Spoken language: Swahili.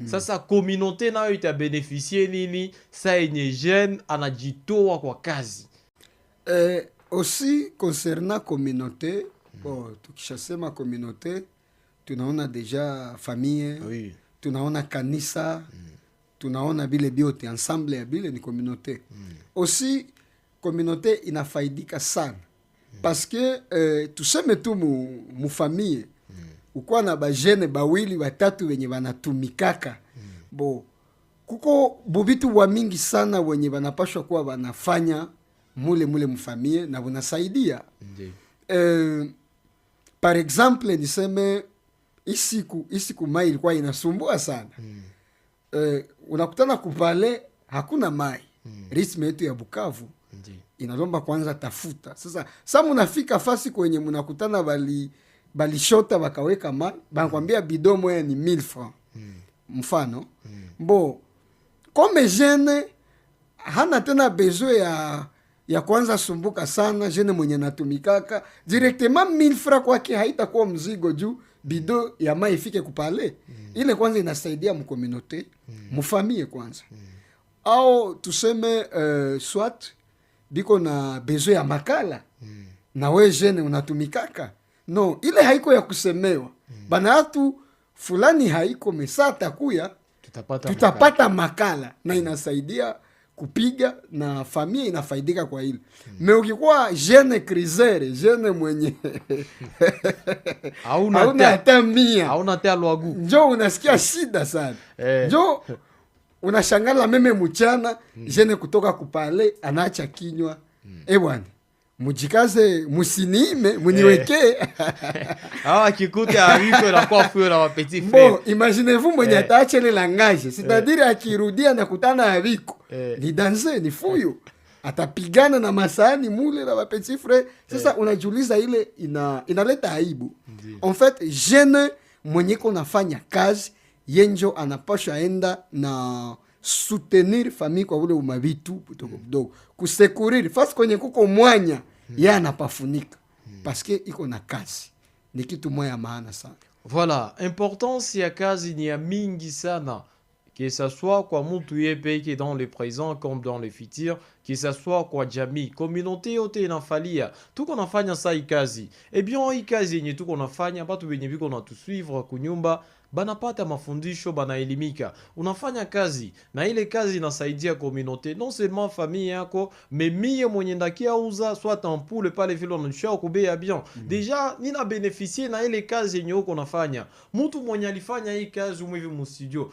Sasa communauté nayo itabeneficie nini saa yenye jeune anajitoa kwa kazi? Aussi concernant communauté, bon, tukishasema communauté tunaona deja famille, Oui. tunaona kanisa, tunaona bile biote ensemble ya bile ni communauté. Aussi communauté inafaidika sana parce que tuseme tu mu famille ukuwa na bajene bawili batatu wenye wanatumikaka bo kuko bubitu wa mingi sana wenye wanapashwa kuwa wanafanya mule mfamie na unasaidia. Par exemple niseme isiku mai ilikuwa inasumbua sana. Unakutana kupale hakuna mai. Ritme yetu ya Bukavu inalomba kwanza tafuta. Sasa munafika fasi kwenye munakutana bali shota wakaweka mai, banakwambia bidon moya ni 1000 francs. Mfano. Bo kome jene hana tena besoin ya kwanza sumbuka sana, jene mwenye natumikaka directement 1000 francs kwake haitakuwa mzigo juu bido ya mai ifike kupale. Ile kwanza inasaidia mkomunote, mufamie kwanza. Au tuseme swat biko na besoin ya makala. Na we jene unatumikaka. No, ile haiko ya kusemewa. Bana hatu fulani haiko mesata kuya tutapata makala na inasaidia kupiga na familia inafaidika kwa hili. Me ukikuwa jeune crisere, jeune mwenye hauna hata mia, hauna hata lwagu, njo unasikia shida sana. Njo unashangala meme mchana jeune kutoka kupale anaacha kinywa. Bwana mujikaze musiniime muniweke. Hawa kikuta awiko na kwa fuyo na wapeti frère. Bon, imaginez-vous mwenye ataache le langage, c'est-à-dire akirudia na kutana awiko. Ni danse, ni fuyo. Atapigana na masani mule na wapeti frère. Sasa unajiuliza ile inaleta aibu. En fait, jeune mwenye konafanya kazi yenjo anapasha enda na soutenir famille kwa ule umavitu putogo mdogo. Kusekurir fasi kwenye kuko mwanya ya anapafunika parce que iko na kazi. Ni kitu moya maana sana. Voilà, importance ya kazi ni ya mingi sana. Que ça soit kwa mtu yepeke dans le présent comme dans le futur, que ça soit kwa jamii, communauté yote inafalia. Tuko nafanya saa kazi. Eh bien, hii kazi yenye tuko nafanya, batu wenye biko na tusuivre kunyumba, banapata mafundisho, banaelimika. Unafanya kazi, na ile kazi inasaidia communauté, non seulement famille yako, mais mie mwenye ndakia uza, soit ampoule pale vile unanisha kubea bien. Deja, nina beneficie na ile kazi yenye uko nafanya. Mtu mwenye alifanya hii kazi umwevi mu studio,